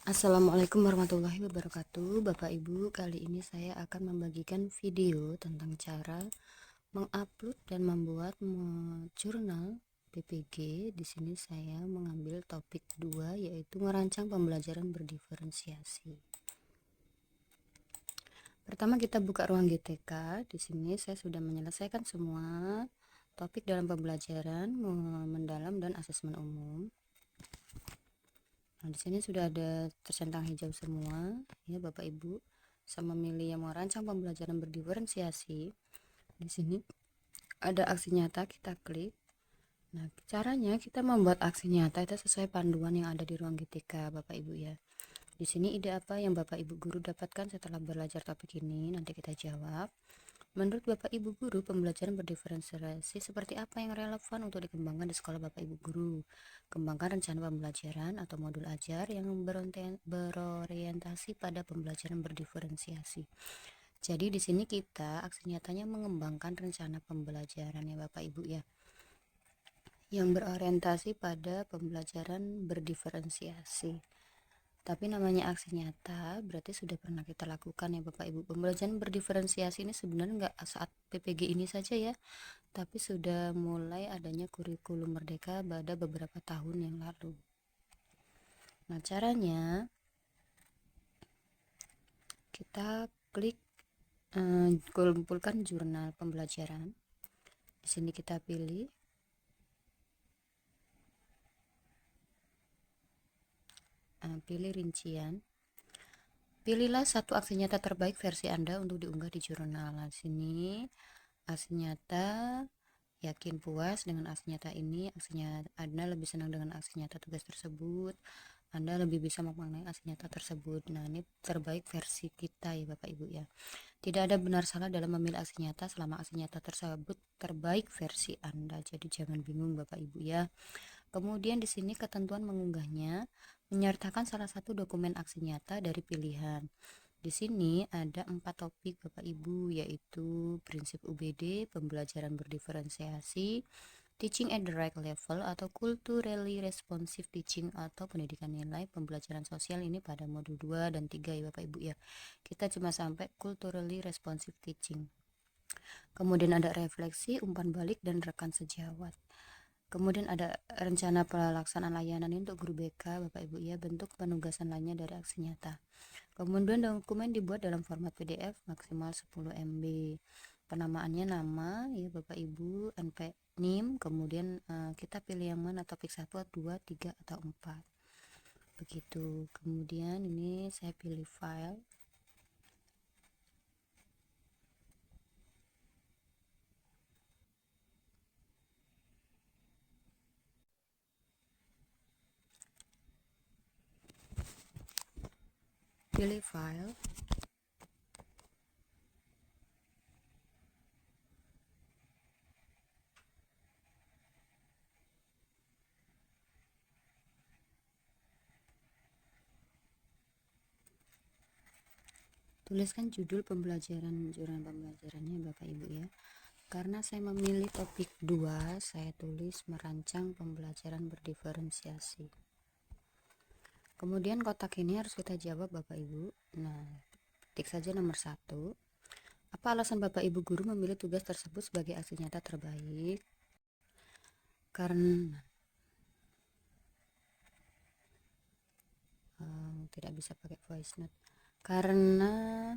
Assalamualaikum warahmatullahi wabarakatuh. Bapak Ibu, kali ini saya akan membagikan video tentang cara mengupload dan membuat jurnal PPG. Di sini saya mengambil topik 2 yaitu merancang pembelajaran berdiferensiasi. Pertama kita buka ruang GTK. Di sini saya sudah menyelesaikan semua topik dalam pembelajaran mendalam dan asesmen umum. Nah, di sini sudah ada tercentang hijau semua ya Bapak Ibu. Saya memilih yang merancang pembelajaran berdiferensiasi. Di sini ada aksi nyata, kita klik. Nah, caranya kita membuat aksi nyata itu sesuai panduan yang ada di ruang GTK Bapak Ibu ya. Di sini ide apa yang Bapak Ibu guru dapatkan setelah belajar topik ini? Nanti kita jawab. Menurut Bapak Ibu guru, pembelajaran berdiferensiasi seperti apa yang relevan untuk dikembangkan di sekolah Bapak Ibu guru? Kembangkan rencana pembelajaran atau modul ajar yang berorientasi pada pembelajaran berdiferensiasi. Jadi di sini kita aksi nyatanya mengembangkan rencana pembelajaran ya Bapak Ibu ya, yang berorientasi pada pembelajaran berdiferensiasi. Tapi namanya aksi nyata berarti sudah pernah kita lakukan ya Bapak Ibu. Pembelajaran berdiferensiasi ini sebenarnya nggak saat PPG ini saja ya, tapi sudah mulai adanya kurikulum merdeka pada beberapa tahun yang lalu. Nah, caranya kita klik kumpulkan jurnal pembelajaran. Di sini kita pilih rincian. Pilihlah satu aksi nyata terbaik versi Anda untuk diunggah di jurnal. Nah, di sini aksi nyata, yakin puas dengan aksi nyata ini. Aksinya Anda lebih senang dengan aksi nyata tugas tersebut. Anda lebih bisa memaknai aksi nyata tersebut. Nah, ini terbaik versi kita ya Bapak Ibu ya. Tidak ada benar salah dalam memilih aksi nyata selama aksi nyata tersebut terbaik versi Anda. Jadi jangan bingung Bapak Ibu ya. Kemudian di sini ketentuan mengunggahnya menyertakan salah satu dokumen aksi nyata dari pilihan. Di sini ada 4 topik Bapak Ibu, yaitu prinsip UBD, pembelajaran berdiferensiasi, teaching at the right level atau culturally responsive teaching atau pendidikan nilai pembelajaran sosial. Ini pada modul 2 dan 3 ya Bapak Ibu ya. Kita cuma sampai culturally responsive teaching. Kemudian ada refleksi, umpan balik dan rekan sejawat. Kemudian ada rencana pelaksanaan layanan untuk guru BK Bapak Ibu ya, bentuk penugasan lainnya dari aksi nyata. Kemudian dokumen dibuat dalam format PDF maksimal 10 MB. Penamaannya nama ya Bapak Ibu, NIM, kemudian kita pilih yang mana, topik 1, 2, 3 atau 4. Begitu. Kemudian ini saya pilih file. Pilih file. Tuliskan judul pembelajaran, jurnal pembelajarannya Bapak Ibu ya. Karena saya memilih topik 2, saya tulis merancang pembelajaran berdiferensiasi. Kemudian kotak ini harus kita jawab Bapak Ibu. Nah, ketik saja nomor 1. Apa alasan Bapak Ibu guru memilih tugas tersebut sebagai aksi nyata terbaik? Karena tidak bisa pakai voice note. Karena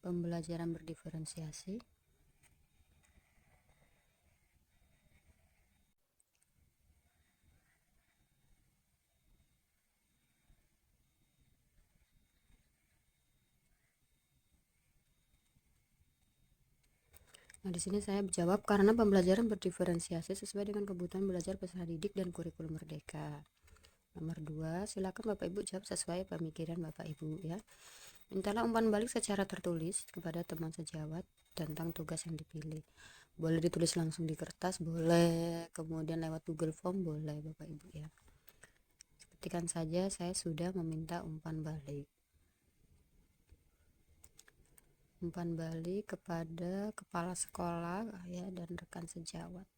pembelajaran berdiferensiasi. Nah, di sini saya jawab karena pembelajaran berdiferensiasi sesuai dengan kebutuhan belajar peserta didik dan kurikulum merdeka. Nomor 2, silakan Bapak Ibu jawab sesuai pemikiran Bapak Ibu ya. Mintalah umpan balik secara tertulis kepada teman sejawat tentang tugas yang dipilih. Boleh ditulis langsung di kertas, boleh kemudian lewat Google Form, boleh Bapak Ibu ya. Ketikkan saja saya sudah meminta umpan balik. Umpan balik kepada kepala sekolah ya dan rekan sejawat.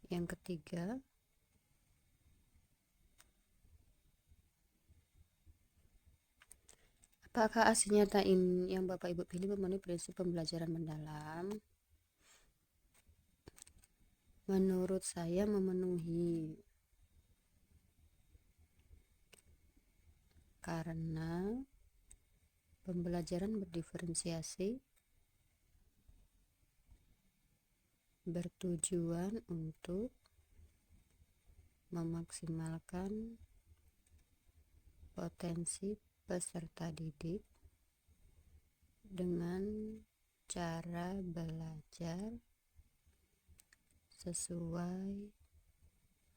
Yang ketiga, apakah aksi nyata yang Bapak Ibu pilih memenuhi prinsip pembelajaran mendalam? Menurut saya memenuhi, karena pembelajaran berdiferensiasi bertujuan untuk memaksimalkan potensi peserta didik dengan cara belajar sesuai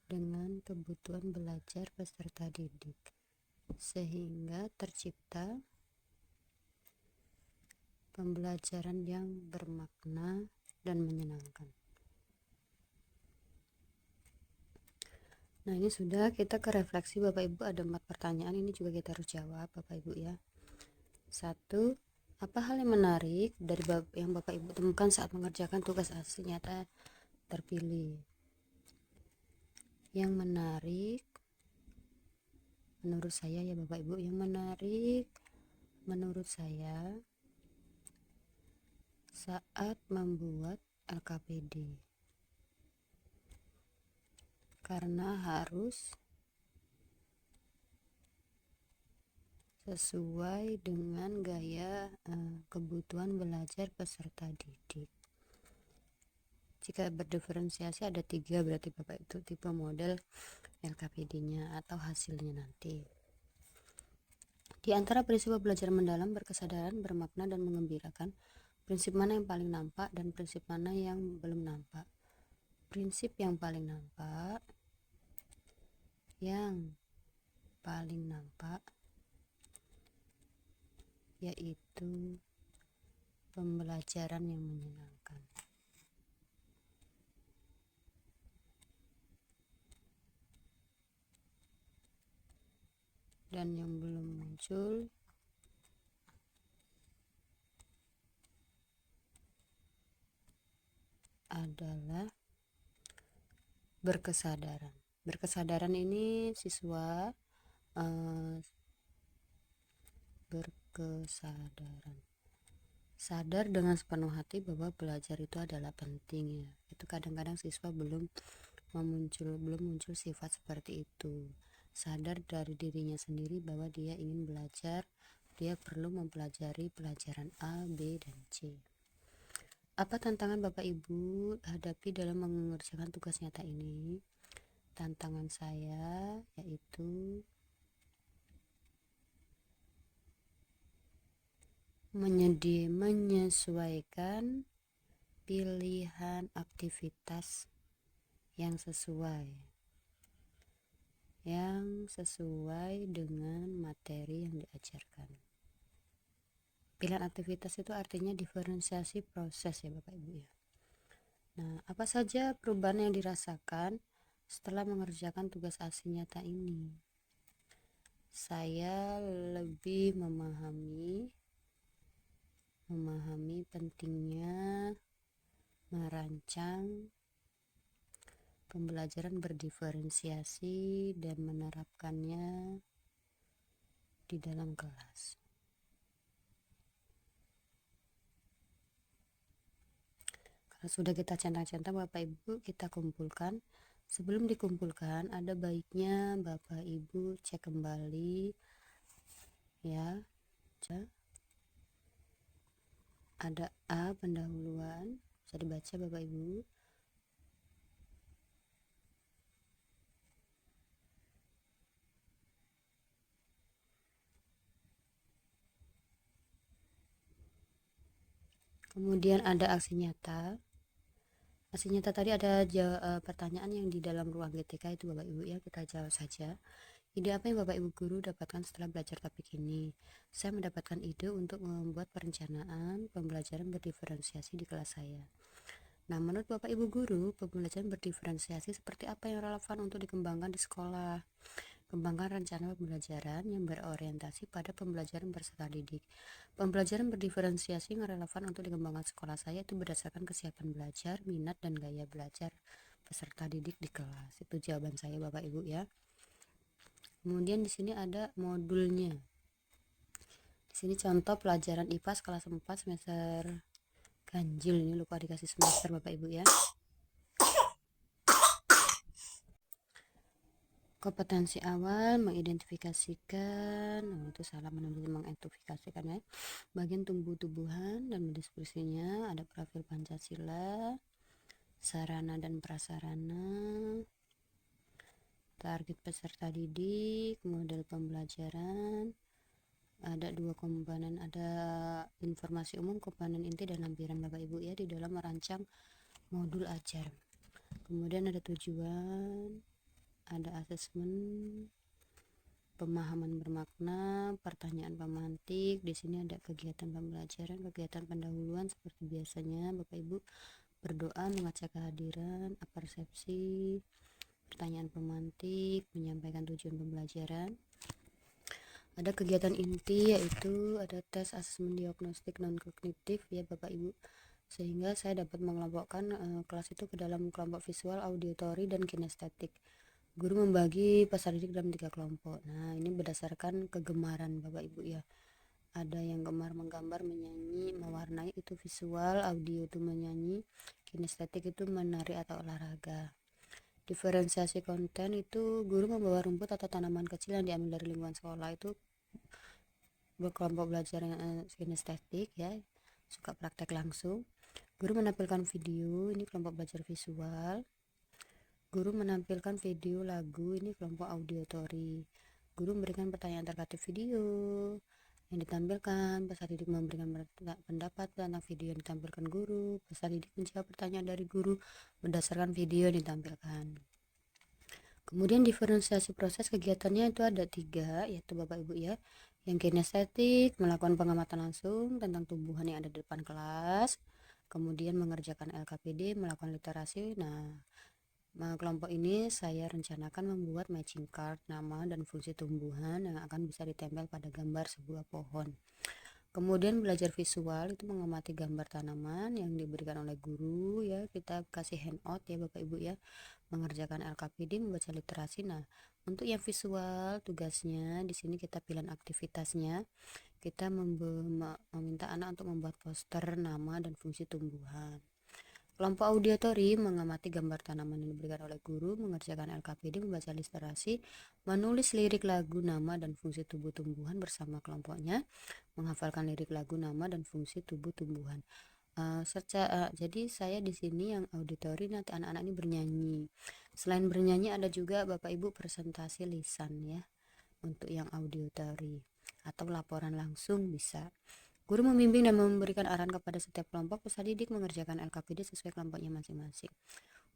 dengan kebutuhan belajar peserta didik, sehingga tercipta pembelajaran yang bermakna dan menyenangkan. Nah, ini sudah kita ke refleksi Bapak Ibu, ada 4 pertanyaan, ini juga kita harus jawab Bapak Ibu ya. 1. Apa hal yang menarik dari yang Bapak Ibu temukan saat mengerjakan tugas aksi nyata terpilih? Yang menarik menurut saya ya Bapak Ibu, yang menarik menurut saya saat membuat LKPD, karena harus sesuai dengan gaya kebutuhan belajar peserta didik. Jika berdiferensiasi ada 3, berarti Bapak itu tipe model LKPD-nya atau hasilnya nanti. Di antara prinsip belajar mendalam, berkesadaran, bermakna, dan mengembirakan, prinsip mana yang paling nampak dan prinsip mana yang belum nampak? Prinsip yang paling nampak yaitu pembelajaran yang menyenangkan. Dan yang belum muncul adalah berkesadaran. Berkesadaran ini siswa berkesadaran, sadar dengan sepenuh hati bahwa belajar itu adalah penting ya. Itu kadang-kadang siswa belum muncul sifat seperti itu. Sadar dari dirinya sendiri bahwa dia ingin belajar, dia perlu mempelajari pelajaran A, B, dan C. Apa tantangan Bapak Ibu hadapi dalam mengerjakan tugas nyata ini? Tantangan saya yaitu menyesuaikan pilihan aktivitas yang sesuai dengan materi yang diajarkan. Pilihan aktivitas itu artinya diferensiasi proses ya Bapak Ibu ya. Nah, apa saja perubahan yang dirasakan setelah mengerjakan tugas aksi nyata ini? Saya lebih memahami pentingnya merancang pembelajaran berdiferensiasi dan menerapkannya di dalam kelas. Kalau sudah kita centang-centang Bapak Ibu, kita kumpulkan. Sebelum dikumpulkan, ada baiknya Bapak Ibu cek kembali ya. Ada A pendahuluan, bisa dibaca Bapak Ibu. Kemudian ada aksi nyata. Aksi nyata tadi ada pertanyaan yang di dalam ruang GTK itu Bapak Ibu ya, kita jawab saja. Ide apa yang Bapak Ibu guru dapatkan setelah belajar topik ini? Saya mendapatkan ide untuk membuat perencanaan pembelajaran berdiferensiasi di kelas saya. Nah, menurut Bapak Ibu guru, pembelajaran berdiferensiasi seperti apa yang relevan untuk dikembangkan di sekolah? Kembangkan rencana pembelajaran yang berorientasi pada pembelajaran peserta didik. Pembelajaran berdiferensiasi yang relevan untuk dikembangkan sekolah saya itu berdasarkan kesiapan belajar, minat, dan gaya belajar peserta didik di kelas. Itu jawaban saya Bapak Ibu ya. Kemudian di sini ada modulnya. Di sini contoh pelajaran IPA kelas 4 semester ganjil, ini lupa dikasih semester Bapak Ibu ya. Kompetensi awal mengidentifikasikan, itu salah menulis mengidentifikasikan ya. Bagian tumbuh-tumbuhan dan diskusinya, ada profil Pancasila, sarana dan prasarana, target peserta didik, model pembelajaran, ada 2 komponen, ada informasi umum, komponen inti dan lampiran Bapak Ibu ya di dalam merancang modul ajar. Kemudian ada tujuan, ada asesmen, pemahaman bermakna, pertanyaan pemantik. Di sini ada kegiatan pembelajaran, kegiatan pendahuluan seperti biasanya Bapak Ibu, berdoa, mengajak kehadiran, persepsi, pertanyaan pemantik, menyampaikan tujuan pembelajaran. Ada kegiatan inti yaitu ada tes asesmen diagnostik non kognitif ya Bapak Ibu, sehingga saya dapat mengelompokkan kelas itu ke dalam kelompok visual, auditory, dan kinestetik. Guru membagi peserta didik dalam 3 kelompok. Nah, ini berdasarkan kegemaran Bapak Ibu ya. Ada yang gemar menggambar, menyanyi, mewarnai, itu visual, audio itu menyanyi, kinestetik itu menari atau olahraga. Diferensiasi konten itu guru membawa rumput atau tanaman kecil yang diambil dari lingkungan sekolah, itu berkelompok belajar yang kinestetik ya, suka praktek langsung. Guru menampilkan video, ini kelompok belajar visual. Guru menampilkan video lagu, ini kelompok auditory. Guru memberikan pertanyaan terkait video yang ditampilkan, peserta didik memberikan pendapat tentang video yang ditampilkan guru, peserta didik menjawab pertanyaan dari guru berdasarkan video yang ditampilkan. Kemudian diferensiasi proses kegiatannya itu ada 3, yaitu Bapak Ibu ya. Yang kinestetik, melakukan pengamatan langsung tentang tumbuhan yang ada di depan kelas. Kemudian mengerjakan LKPD, melakukan literasi. Nah, kelompok ini saya rencanakan membuat matching card nama dan fungsi tumbuhan yang akan bisa ditempel pada gambar sebuah pohon. Kemudian belajar visual itu mengamati gambar tanaman yang diberikan oleh guru ya, kita kasih handout ya Bapak Ibu ya, mengerjakan LKPD, membaca literasi. Nah, untuk yang visual tugasnya di sini kita pilih aktivitasnya, kita meminta anak untuk membuat poster nama dan fungsi tumbuhan. Kelompok auditory mengamati gambar tanaman yang diberikan oleh guru, mengerjakan LKPD, membaca literasi, menulis lirik lagu nama dan fungsi tubuh tumbuhan bersama kelompoknya, menghafalkan lirik lagu nama dan fungsi tubuh tumbuhan. Jadi saya di sini yang auditory, nanti anak-anak ini bernyanyi. Selain bernyanyi ada juga Bapak Ibu presentasi lisan ya untuk yang auditory, atau laporan langsung bisa. Guru membimbing dan memberikan arahan kepada setiap kelompok, peserta didik mengerjakan LKPD sesuai kelompoknya masing-masing.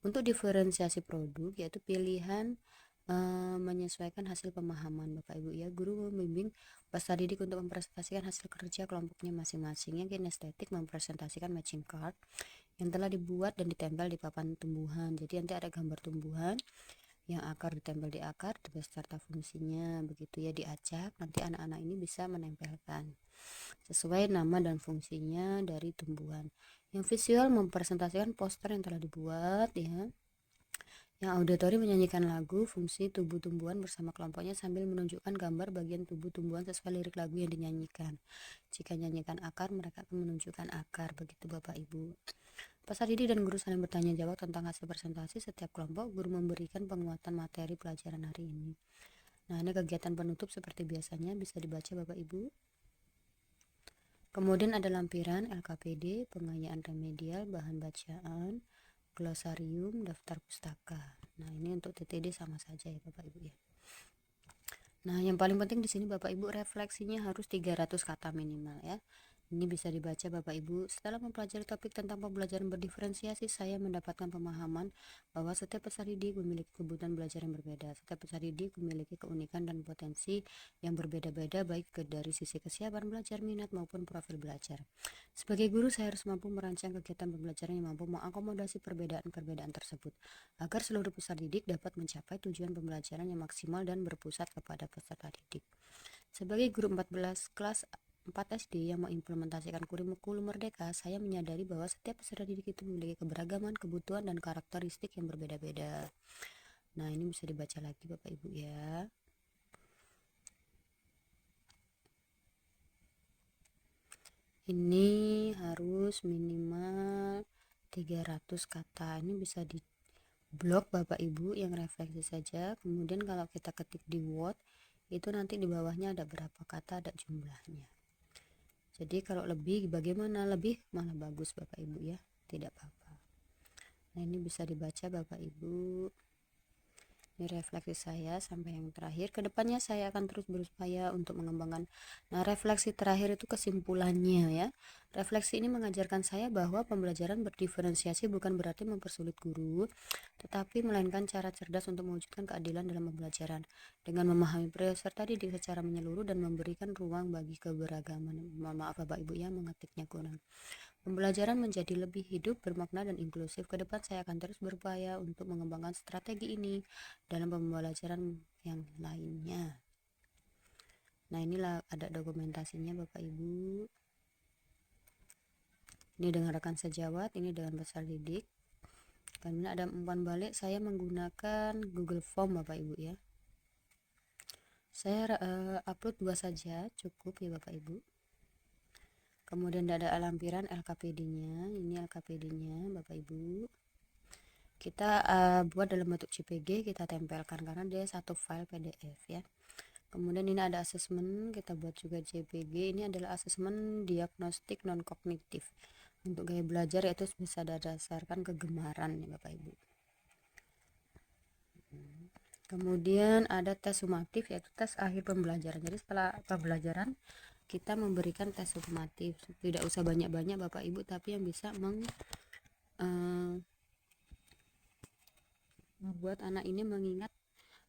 Untuk diferensiasi produk yaitu pilihan menyesuaikan hasil pemahaman Bapak Ibu ya. Guru membimbing peserta didik untuk mempresentasikan hasil kerja kelompoknya masing-masing. Yang kinestetik mempresentasikan matching card yang telah dibuat dan ditempel di papan tumbuhan. Jadi nanti ada gambar tumbuhan yang akar ditempel di akar beserta fungsinya, begitu ya, diacak. Nanti anak-anak ini bisa menempelkan sesuai nama dan fungsinya dari tumbuhan. Yang visual mempresentasikan poster yang telah dibuat ya. Yang auditory menyanyikan lagu fungsi tubuh tumbuhan bersama kelompoknya sambil menunjukkan gambar bagian tubuh tumbuhan sesuai lirik lagu yang dinyanyikan. Jika nyanyikan akar, mereka akan menunjukkan akar, begitu Bapak Ibu. Peserta didik dan guru saling bertanya jawab tentang hasil presentasi setiap kelompok. Guru memberikan penguatan materi pelajaran hari ini. Nah, ini kegiatan penutup seperti biasanya, bisa dibaca Bapak Ibu. Kemudian ada lampiran LKPD, pengayaan remedial, bahan bacaan, glosarium, daftar pustaka. Nah, ini untuk TTD sama saja ya Bapak Ibu ya. Nah, yang paling penting di sini Bapak Ibu refleksinya harus 300 kata minimal ya. Ini bisa dibaca Bapak Ibu. Setelah mempelajari topik tentang pembelajaran berdiferensiasi, saya mendapatkan pemahaman bahwa setiap peserta didik memiliki kebutuhan belajar yang berbeda. Setiap peserta didik memiliki keunikan dan potensi yang berbeda-beda, baik dari sisi kesiapan belajar, minat maupun profil belajar. Sebagai guru, saya harus mampu merancang kegiatan pembelajaran yang mampu mengakomodasi perbedaan-perbedaan tersebut, agar seluruh peserta didik dapat mencapai tujuan pembelajaran yang maksimal dan berpusat kepada peserta didik. Sebagai guru 14 kelas 4 SD yang mengimplementasikan kurikulum Merdeka, saya menyadari bahwa setiap peserta didik itu memiliki keberagaman, kebutuhan, dan karakteristik yang berbeda-beda. Nah, ini bisa dibaca lagi Bapak Ibu ya. Ini harus minimal 300 kata. Ini bisa di blok Bapak Ibu yang refleksi saja. Kemudian kalau kita ketik di Word, itu nanti di bawahnya ada berapa kata, ada jumlahnya. Jadi kalau lebih, bagaimana lebih malah bagus Bapak Ibu ya, tidak apa-apa. Nah, ini bisa dibaca Bapak Ibu. Ini refleksi saya sampai yang terakhir. Kedepannya saya akan terus berupaya untuk mengembangkan. Nah, refleksi terakhir itu kesimpulannya ya. Refleksi ini mengajarkan saya bahwa pembelajaran berdiferensiasi bukan berarti mempersulit guru, tetapi melainkan cara cerdas untuk mewujudkan keadilan dalam pembelajaran dengan memahami peserta didik secara menyeluruh dan memberikan ruang bagi keberagaman. Maaf Bapak Ibu ya, mengetiknya kurang. Pembelajaran menjadi lebih hidup, bermakna, dan inklusif. Ke depan saya akan terus berupaya untuk mengembangkan strategi ini dalam pembelajaran yang lainnya. Nah, inilah ada dokumentasinya Bapak Ibu. Ini dengan rekan sejawat, ini dengan peserta didik. Kemudian ada umpan balik, saya menggunakan Google Form Bapak Ibu ya. Saya upload 2 saja, cukup ya Bapak Ibu. Kemudian ada lampiran LKPD-nya, ini LKPD-nya Bapak Ibu. Kita buat dalam bentuk JPG, kita tempelkan karena dia satu file PDF ya. Kemudian ini ada asesmen, kita buat juga JPG. Ini adalah asesmen diagnostik non kognitif untuk gaya belajar, yaitu bisa berdasarkan kegemaran ya Bapak Ibu. Kemudian ada tes sumatif, yaitu tes akhir pembelajaran. Jadi setelah pembelajaran kita memberikan tes sumatif, tidak usah banyak-banyak Bapak Ibu, tapi yang bisa membuat anak ini mengingat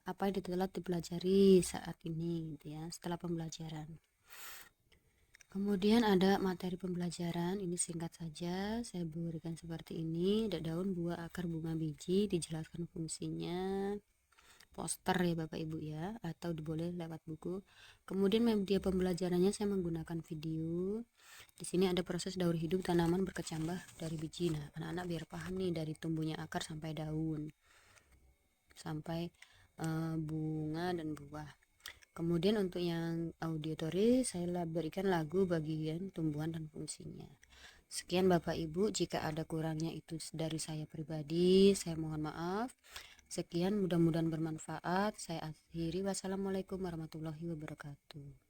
apa yang telah dipelajari saat ini gitu ya, setelah pembelajaran. Kemudian ada materi pembelajaran, ini singkat saja saya berikan seperti ini. Ada daun, buah, akar, bunga, biji, dijelaskan fungsinya, poster ya Bapak Ibu ya, atau boleh lewat buku. Kemudian media pembelajarannya saya menggunakan video. Di sini ada proses daur hidup tanaman berkecambah dari biji. Nah, anak-anak biar paham nih dari tumbuhnya akar sampai daun, sampai bunga dan buah. Kemudian untuk yang auditory saya berikan lagu bagian tumbuhan dan fungsinya. Sekian Bapak Ibu, jika ada kurangnya itu dari saya pribadi, saya mohon maaf. Sekian, mudah-mudahan bermanfaat. Saya akhiri. Wassalamualaikum warahmatullahi wabarakatuh.